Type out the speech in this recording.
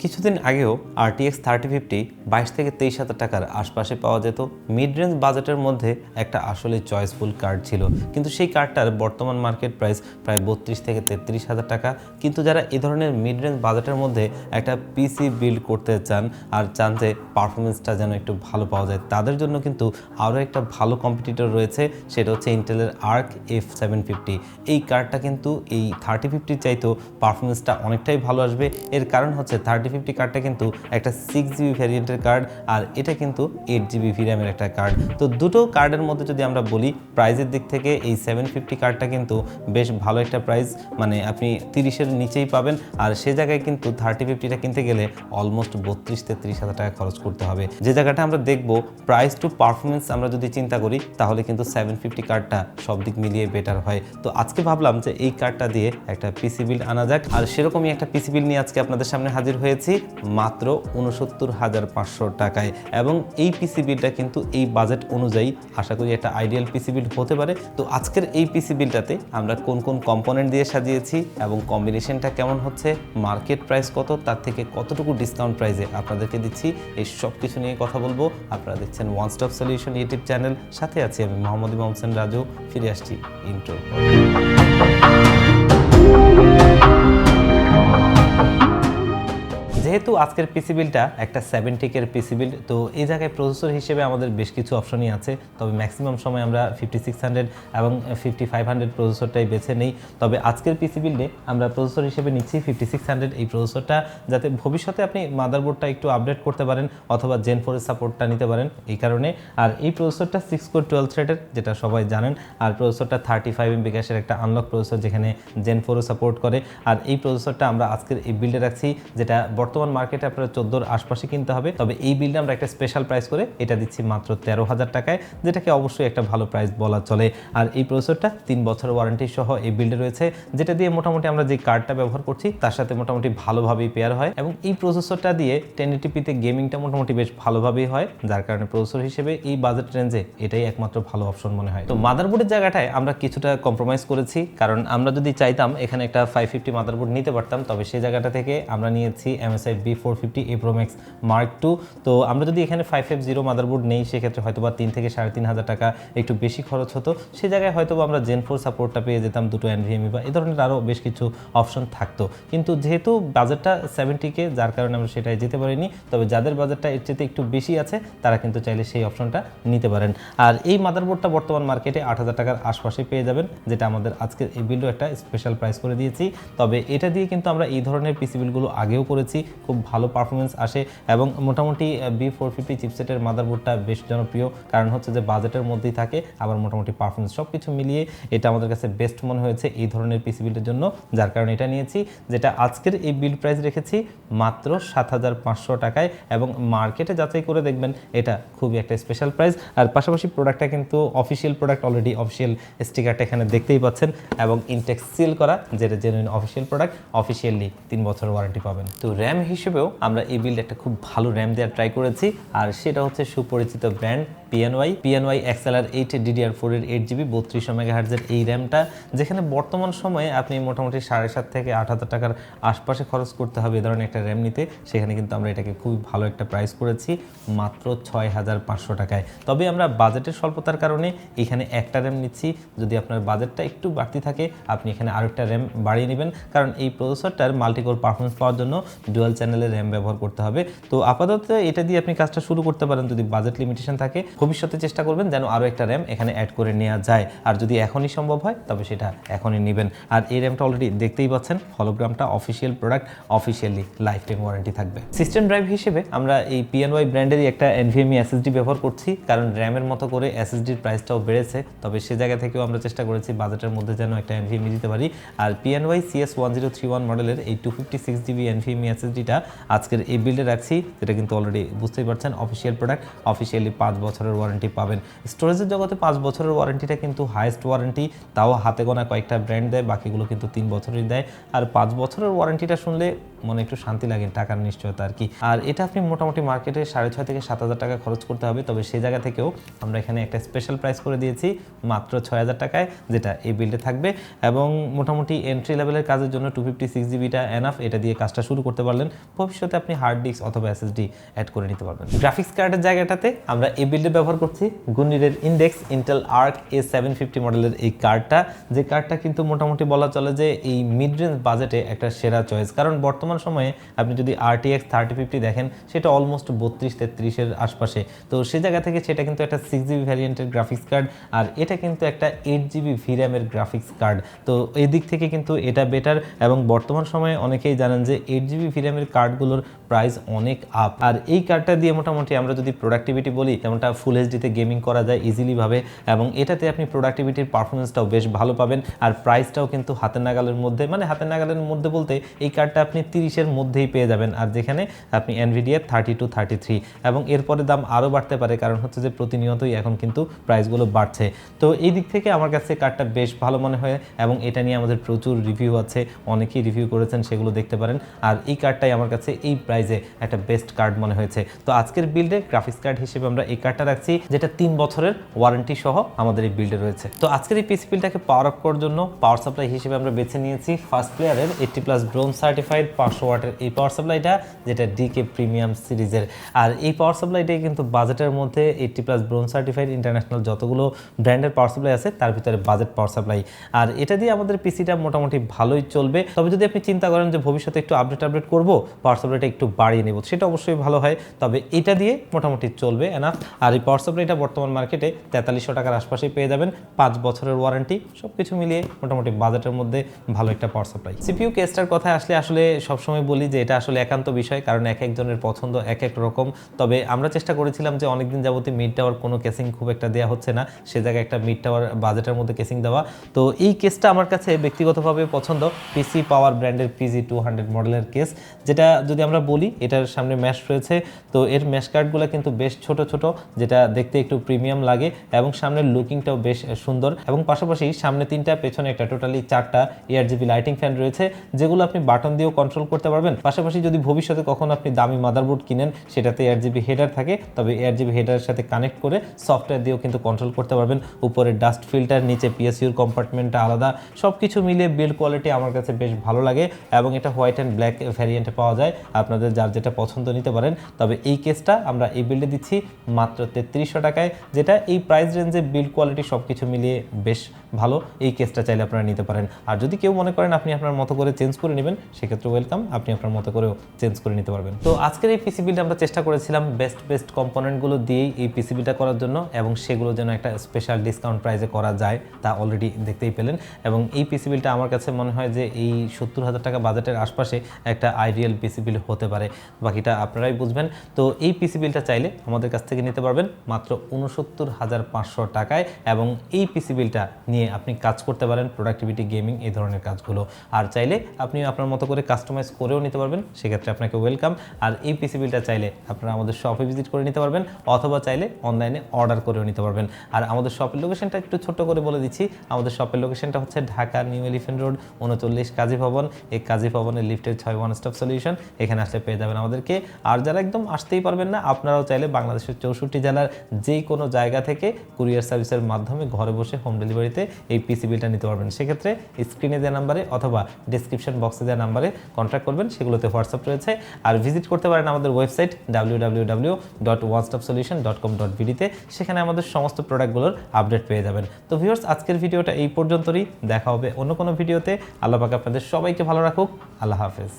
কিছুদিন আগেও RTX 3050 22 থেকে 23,000 টাকার আশপাশে পাওয়া যেত। মিড রেঞ্জ বাজেটের মধ্যে একটা আসলে চয়েসফুল কার্ড ছিল, কিন্তু সেই কার্ডটার বর্তমান মার্কেট প্রাইস প্রায় 32 থেকে 33,000 টাকা। কিন্তু যারা এই ধরনের মিড রেঞ্জ বাজেটের মধ্যে একটা পিসি বিল্ড করতে চান আর চান যে পারফরমেন্সটা যেন একটু ভালো পাওয়া যায়, তাদের জন্য কিন্তু আরও একটা ভালো কম্পিটিটর রয়েছে, সেটা হচ্ছে ইন্টেলের আর্ক F750। এই কার্ডটা কিন্তু এই 3050 চাইতেও পারফরমেন্সটা অনেকটাই ভালো আসবে। এর কারণ হচ্ছে 3050 কার্ডটা কিন্তু একটা 6GB ভ্যারিয়েন্টের কার্ড, আর এটা কিন্তু 8GB VRAM-এর একটা কার্ড। তো দুটো কার্ডের মধ্যে যদি আমরা বলি প্রাইজের দিক থেকে এই 750 কার্ডটা কিন্তু বেশ ভালো একটা প্রাইস, মানে আপনি 30-এর নিচেই পাবেন। আর সে জায়গায় কিন্তু 3050টা কিনতে গেলে অলমোস্ট 32-33,000 টাকা খরচ করতে হবে। যে জায়গাটা আমরা দেখব প্রাইস টু পারফরমেন্স আমরা যদি চিন্তা করি, তাহলে কিন্তু 750 কার্ডটা সব দিক মিলিয়ে বেটার হয়। তো আজকে ভাবলাম যে এই কার্ডটা দিয়ে একটা পিসি বিল্ড আনা যাক, আর সেরকমই একটা পিসি বিল্ড নিয়ে আজকে আপনাদের সামনে হাজির হয়েছি মাত্র 69,500 টাকায়। এবং এই পিসি বিলটা কিন্তু এই বাজেট অনুযায়ী আশা করি একটা আইডিয়াল পিসি বিল্ড হতে পারে। তো আজকের এই পিসি বিলটাতে আমরা কোন কোন কম্পোনেন্ট দিয়ে সাজিয়েছি এবং কম্বিনেশনটা কেমন হচ্ছে, মার্কেট প্রাইস কত, তার থেকে কতটুকু ডিসকাউন্ট প্রাইসে আপনাদেরকে দিচ্ছি, এই সব কিছু নিয়ে কথা বলবো। আপনারা দেখছেন one stop solution YouTube channel, সাথে আছি আমি মোহাম্মদ ইমাম হোসেন রাজু। ফিরে আসছি ইন্ট্রো। যেহেতু আজকের পিসি বিলটা একটা 7-টিকের পিসি বিল্ড, তো এই জায়গায় প্রসেসর হিসেবে আমাদের বেশ কিছু অপশনই আছে, তবে ম্যাক্সিমাম সময় আমরা 5600 এবং 5500 প্রসেসরটাই বেছে নেই। তবে আজকের পিসি বিল্ডে আমরা প্রসেসর হিসেবে নিচ্ছি 5600 এই প্রসেসরটা, যাতে ভবিষ্যতে আপনি মাদারবোর্ডটা একটু আপডেট করতে পারেন অথবা Gen 4 এর সাপোর্টটা নিতে পারেন এই কারণে। আর এই প্রসেসরটা 6 কোর 12 থ্রেডের, যেটা সবাই জানেন। আর প্রসেসরটা 35 MB ক্যাশের একটা আনলক প্রসেসর, যেখানে Gen 4 সাপোর্ট করে। আর এই প্রসেসরটা আমরা আজকের এই বিল্ডে রাখছি, যেটা বর্তমান মার্কেটে আপনার 14-র আশপাশে কিনতে হবে। তবে এই বিলটা আমরা একটা স্পেশাল প্রাইস করে এটা দিচ্ছি মাত্র 13,000 টাকায়, যেটাকে অবশ্যই একটা ভালো প্রাইস বলা চলে। আর এই প্রসেসরটা 3 বছরের ওয়ারেন্টি সহ এই বিল্ডে রয়েছে, যেটা দিয়ে মোটামুটি আমরা যে কার্ডটা ব্যবহার করছি তার সাথে মোটামুটি ভালোভাবেই পেয়ার হয়। এবং এই প্রসেসরটা দিয়ে 1080p-তে গেমিংটা মোটামুটি বেশ ভালোভাবেই হয়, যার কারণে প্রসেসর হিসেবে এই বাজেট রেঞ্জে এটাই একমাত্র ভালো অপশন মনে হয়। তো মাদারবোর্ডের জায়গাটায় আমরা কিছুটা কম্প্রোমাইজ করেছি, কারণ আমরা যদি চাইতাম এখানে একটা 550 মাদারবোর্ড নিতে পারতাম, তবে সেই জায়গাটা থেকে আমরা নিয়েছি MSI B450A Pro Max Mark II। তো আমরা যদি এখানে 550 মাদারবোর্ড নেই, সেক্ষেত্রে হয়তো বা 3 থেকে 3,500 টাকা একটু বেশি খরচ হতো। সে জায়গায় হয়তো আমরা Gen 4 সাপোর্টটা পেয়ে যেতাম, দুটো NVMe বা এই ধরনের আরও বেশ কিছু অপশন থাকতো। কিন্তু যেহেতু বাজেটটা 70K, যার কারণে আমরা সেটাই যেতে পারিনি। তবে যাদের বাজেটটা এর চেয়ে একটু বেশি আছে, তারা কিন্তু চাইলে সেই অপশনটা নিতে পারেন। আর এই মাদারবোর্ডটা বর্তমান মার্কেটে 8,000 টাকার আশপাশে পেয়ে যাবেন, যেটা আমাদের আজকের এই বিলও একটা স্পেশাল প্রাইস করে দিয়েছি। তবে এটা দিয়ে কিন্তু আমরা এই ধরনের পিসি বিলগুলো আগেও করেছি, খুব ভালো পারফরমেন্স আসে। এবং মোটামুটি B450 চিপসেটের মাদারবোর্ডটা বেশ জনপ্রিয়, কারণ হচ্ছে যে বাজেটের মধ্যেই থাকে, আবার মোটামুটি পারফরমেন্স সব কিছু মিলিয়ে এটা আমাদের কাছে বেস্ট মনে হয়েছে এই ধরনের পিসি বিল্ডের জন্য, যার কারণে এটা নিয়েছি, যেটা আজকের এই বিল্ড প্রাইস রেখেছি মাত্র 7,500 টাকায়। এবং মার্কেটে যাচাই করে দেখবেন এটা খুবই একটা স্পেশাল প্রাইস। আর পাশাপাশি প্রোডাক্টটা কিন্তু অফিসিয়াল প্রোডাক্ট, অলরেডি অফিসিয়াল স্টিকারটা এখানে দেখতেই পাচ্ছেন, এবং ইনটেক্স সিল করা, যেটা জেনুইন অফিসিয়াল প্রোডাক্ট, অফিসিয়ালি 3 বছরের ওয়ারেন্টি পাবেন। তো র্যাম হিসেবেও আমরা এই বিল্ড একটা খুব ভালো র্যাম দেওয়ার ট্রাই করেছি, আর সেটা হচ্ছে সুপরিচিত ব্র্যান্ড PNY XLR 8 DDR4 এর 8GB 3200 MHz এই র্যামটা, যেখানে বর্তমান সময়ে আপনি মোটামুটি 7,500 থেকে 8,000 টাকার আশপাশে খরচ করতে হবে এই ধরনের একটা র্যাম নিতে। সেখানে কিন্তু আমরা এটাকে খুবই ভালো একটা প্রাইস করেছি মাত্র 6,500 টাকায়। তবে আমরা বাজেটের স্বল্পতার কারণে এখানে একটা র্যাম নিচ্ছি। যদি আপনার বাজেটটা একটু বাড়তি থাকে, আপনি এখানে আরেকটা র্যাম বাড়িয়ে নেবেন, কারণ এই প্রসেসরটার মাল্টিকোর পারফরমেন্স পাওয়ার জন্য ডুয়াল চ্যানেলের র্যাম ব্যবহার করতে হবে। তো আপাতত এটা দিয়ে আপনি কাজটা শুরু করতে পারেন যদি বাজেট লিমিটেশন থাকে। ভবিষ্যতে চেষ্টা করবেন যেন আরও একটা র্যাম এখানে অ্যাড করে নেওয়া যায়, আর যদি এখনই সম্ভব হয় তবে সেটা এখনই নেবেন। আর এই র্যামটা অলরেডি দেখতেই পাচ্ছেন, হলোগ্রামটা official product, officially lifetime warranty থাকবে। সিস্টেম ড্রাইভ হিসেবে আমরা এই PNY ব্র্যান্ডেরই একটা NVMe SSD ব্যবহার করছি, কারণ র্যামের মতো করে SSDর প্রাইসটাও বেড়েছে। তবে সে জায়গা থেকেও আমরা চেষ্টা করেছি বাজেটের মধ্যে যেন একটা NVMe দিতে পারি। আর PNY CS1031 মডেলের এই 256GB NVMe SSDটা আজকের এই বিল্ডে রাখছি, যেটা কিন্তু অলরেডি বুঝতেই পারছেন অফিসিয়াল প্রোডাক্ট, অফিসিয়ালি 5 বছরের বছরের ওয়ারেন্টি পাবেন। স্টোরেজের জগতে 5 বছরের ওয়ারেন্টিটা কিন্তু হাইয়েস্ট ওয়ারেন্টি, তাও হাতে গোনা কয়েকটা ব্র্যান্ড দেয়, বাকিগুলো কিন্তু 3 বছরই দেয়। আর 5 বছরের ওয়ারেন্টিটা শুনলে মনে একটু শান্তি লাগে, টাকার নিশ্চয়তা আর কি। আর এটা আপনি মোটামুটি মার্কেটে 6,500 থেকে 7,000 টাকা খরচ করতে হবে, তবে সেই জায়গা থেকেও আমরা এখানে একটা স্পেশাল প্রাইস করে দিয়েছি মাত্র 6,000 টাকায়, যেটা এই বিল্ডে থাকবে। এবং মোটামুটি এন্ট্রি লেভেলের কাজের জন্য 256 জিবিটা এনাফ, এটা দিয়ে কাজটা শুরু করতে পারলেন। ভবিষ্যতে আপনি হার্ড ডিস্ক অথবা এসএসডি অ্যাড করে নিতে পারবেন। গ্রাফিক্স কার্ডের জায়গাটাতে আমরা এই বিল্ডে ব্যবহার করছি গুনিরের ইন্ডেক্স ইন্টেল আর্ক A750 মডেলের এই কার্ডটা, যে কার্ডটা কিন্তু মোটামুটি বলা চলে যে এই মিড রেঞ্জ বাজেটে একটা সেরা চয়েস। কারণ বর্তমান সময়ে আপনি যদি RTX 3050 দেখেন, সেটা অলমোস্ট 32-33-এর আশপাশে। তো সেই জায়গা থেকে সেটা কিন্তু একটা 6GB ভ্যারিয়েন্টের গ্রাফিক্স কার্ড, আর এটা কিন্তু একটা 8GB VRAM-এর গ্রাফিক্স কার্ড। তো এই দিক থেকে কিন্তু এটা বেটার। এবং বর্তমান সময়ে অনেকেই জানেন যে 8GB VRAM-এর কার্ডগুলোর প্রাইস অনেক আপ, আর এই কার্ডটা দিয়ে মোটামুটি আমরা যদি প্রোডাক্টিভিটি বলি, তেমনটা ফুল এইচডিতে গেমিং করা যায় ইজিলি ভাবে, এবং এটাতে আপনি প্রোডাক্টিভিটির পারফরমেন্সটাও বেশ ভালো পাবেন। আর প্রাইসটাও কিন্তু হাতের নাগালের মধ্যে, মানে হাতের নাগালের মধ্যে বলতে এই কার্ডটা আপনি 30-এর মধ্যেই পেয়ে যাবেন, আর যেখানে আপনি NVIDIA 3233, এবং এরপরে দাম আরও বাড়তে পারে, কারণ হচ্ছে যে প্রতিনিয়তই এখন কিন্তু প্রাইসগুলো বাড়ছে। তো এই দিক থেকে আমার কাছে কার্ডটা বেশ ভালো মনে হয়, এবং এটা নিয়ে আমাদের প্রচুর রিভিউ আছে, অনেকেই রিভিউ করেছেন, সেগুলো দেখতে পারেন। আর এই কার্ডটাই আমার কাছে এই প্রাইসে একটা বেস্ট কার্ড মনে হয়েছে। তো আজকের বিল্ডে গ্রাফিক্স কার্ড হিসেবে আমরা এই কার্ডটা রাখছি, যেটা 3 বছরের ওয়ারেন্টি সহ আমাদের এই বিল্ডে রয়েছে। তো আজকের এই পিসি বিলটাকে পাওয়ার আপ করার জন্য পাওয়ার সাপ্লাই হিসেবে আমরা বেছে নিয়েছি ফার্স্ট প্লেয়ারের 80+ ব্রোঞ্জ সার্টিফাইড 500 ওয়াটের এই পাওয়ার সাপ্লাইটা, যেটা DK প্রিমিয়াম সিরিজের। আর এই পাওয়ার সাপ্লাইটাই কিন্তু বাজেটের মধ্যে 80+ ব্রোঞ্জ সার্টিফাইড ইন্টারন্যাশনাল যতগুলো ব্র্যান্ডের পাওয়ার সাপ্লাই আছে তার ভিতরে বাজেট পাওয়ার সাপ্লাই। আর এটা দিয়ে আমাদের পিসিটা মোটামুটি ভালোই চলবে। তবে যদি আপনি চিন্তা করেন যে ভবিষ্যতে একটু আপডেট করব, পাওয়ার সাপ্লাইটা একটু বাড়িয়ে নেব, সেটা অবশ্যই ভালো হয়। তবে এটা দিয়ে মোটামুটি চলবে এনাফ। আর এই পাওয়ার সাপ্লাইটা বর্তমান মার্কেটে 4300 টাকার আশপাশেই পেয়ে যাবেন, 5 বছরের ওয়ারেন্টি, সবকিছু মিলিয়ে মোটামুটি বাজেটের মধ্যে ভালো একটা পাওয়ার সাপ্লাই। সিপিইউ কেসটার কথায় আসলে সবসময় বলি যে এটা আসলে একান্ত বিষয়, কারণ এক একজনের পছন্দ এক এক রকম। তবে আমরা চেষ্টা করেছিলাম যে অনেকদিন যাবতীয় মিড টাওয়ার কোনো কেসিং খুব একটা দেওয়া হচ্ছে না, সে জায়গায় একটা মিড টাওয়ার বাজেটের মধ্যে কেসিং দেওয়া। তো এই কেসটা আমার কাছে ব্যক্তিগতভাবে পছন্দ, পিসি পাওয়ার ব্র্যান্ডের PG200 মডেলের কেস, যেটা যদি আমরা বলি এটার সামনে ম্যাশ রয়েছে। তো এর ম্যাশ কার্ডগুলো কিন্তু বেশ ছোট ছোট, যেটা দেখতে একটু প্রিমিয়াম লাগে, এবং সামনের লুকিংটাও বেশ সুন্দর। এবং পাশাপাশি সামনে 3টা, পেছনে একটা, টোটালি 4টা ARGB লাইটিং ফ্যান রয়েছে, যেগুলো আপনি বাটন দিয়েও কন্ট্রোল করতে পারবেন। পাশাপাশি যদি ভবিষ্যতে কখনো আপনি দামি মাদারবোর্ড কিনেন, সেটাতে ARGB হেডার থাকে, তবে ARGB হেডারের সাথে কানেক্ট করে সফটওয়্যার দিয়েও কিন্তু কন্ট্রোল করতে পারবেন। উপরে ডাস্ট ফিল্টার, নিচে PSUর কম্পার্টমেন্টটা আলাদা, সব কিছু মিলিয়ে বিল্ড কোয়ালিটি আমার কাছে বেশ ভালো লাগে। এবং এটা হোয়াইট অ্যান্ড ব্ল্যাক ভ্যারিয়েন্টে পাওয়া যায়, আপনাদের যার যেটা পছন্দ নিতে পারেন। তবে এই কেসটা আমরা এই বিল্ডে দিচ্ছি মাত্র 3300 টাকায়, যেটা এই প্রাইস রেঞ্জে বিল্ড কোয়ালিটি সব কিছু মিলিয়ে বেশ ভালো। এই কেসটা চাইলে আপনারা নিতে পারেন। আর যদি কেউ মনে করেন আপনি আপনার মতো করে চেঞ্জ করে নেবেন, সেক্ষেত্রে ওয়েলকাম, আপনি আপনার মতো করেও চেঞ্জ করে নিতে পারবেন। তো আজকের এই পিসি বিলটা আমরা চেষ্টা করেছিলাম বেস্ট কম্পোনেন্টগুলো দিয়েই এই পিসি বিলটা করার জন্য, এবং সেগুলো যেন একটা স্পেশাল ডিসকাউন্ট প্রাইসে করা যায়, তা অলরেডি দেখতেই পেলেন। এবং এই পিসি বিলটা আমার কাছে মনে হয় যে এই 70,000 টাকা বাজেটের আশপাশে একটা আইডিয়াল পিসি বিল হতে পারে, বাকিটা আপনারাই বুঝবেন। তো এই পিসি বিলটা চাইলে আমাদের কাছ থেকে নিতে পারবেন মাত্র 69,500 টাকায়, এবং এই পিসি বিলটা নিয়ে আপনি কাজ করতে পারেন, প্রোডাক্টিভিটি, গেমিং, এই ধরনের কাজগুলো। আর চাইলে আপনি আপনার মতো করে কাস্টমাইজ করেও নিতে পারবেন, সেক্ষেত্রে আপনাকে ওয়েলকাম। আর এই পিসি বিলটা চাইলে আপনারা আমাদের শপে ভিজিট করে নিতে পারবেন, অথবা চাইলে অনলাইনে অর্ডার করেও নিতে পারবেন। আর আমাদের শপের লোকেশনটা একটু ছোট্ট করে বলে দিচ্ছি। আমাদের শপের লোকেশনটা হচ্ছে ঢাকা নিউ এলিফ্যান্ট রোড 39 কাজী ভবন। এই কাজী ভবনের লিফটের 6 ওয়ান স্টপ সলিউশন, এখানে আসলে পেয়ে যাবেন আমাদেরকে। আর যারা একদম আসতেই পারবেন না, আপনারাও চাইলে বাংলাদেশের 64 জেলার যেই কোনো জায়গা থেকে কুরিয়ার সার্ভিসের মাধ্যমে ঘরে বসে হোম ডেলিভারিতে এই পিসি বিলটা নিতে পারবেন। সেক্ষেত্রে স্ক্রিনে দেওয়া নাম্বারে অথবা ডিসক্রিপশন বক্সে দেওয়া নাম্বারে কন্ট্যাক্ট করবেন, সেগুলোতে হোয়াটসঅ্যাপ রয়েছে। আর ভিজিট করতে পারেন আমাদের ওয়েবসাইট www.onestopsolution.com.bd তে, সেখানে আমাদের সমস্ত প্রোডাক্টগুলোর আপডেট পেয়ে যাবেন। তো ভিউয়ার্স, আজকের ভিডিওটা এই পর্যন্তই, দেখা হবে অন্য কোনো ভিডিওতে। আল্লাহ পাক আপনাদের সবাইকে ভালো রাখুক। আল্লাহ হাফেজ।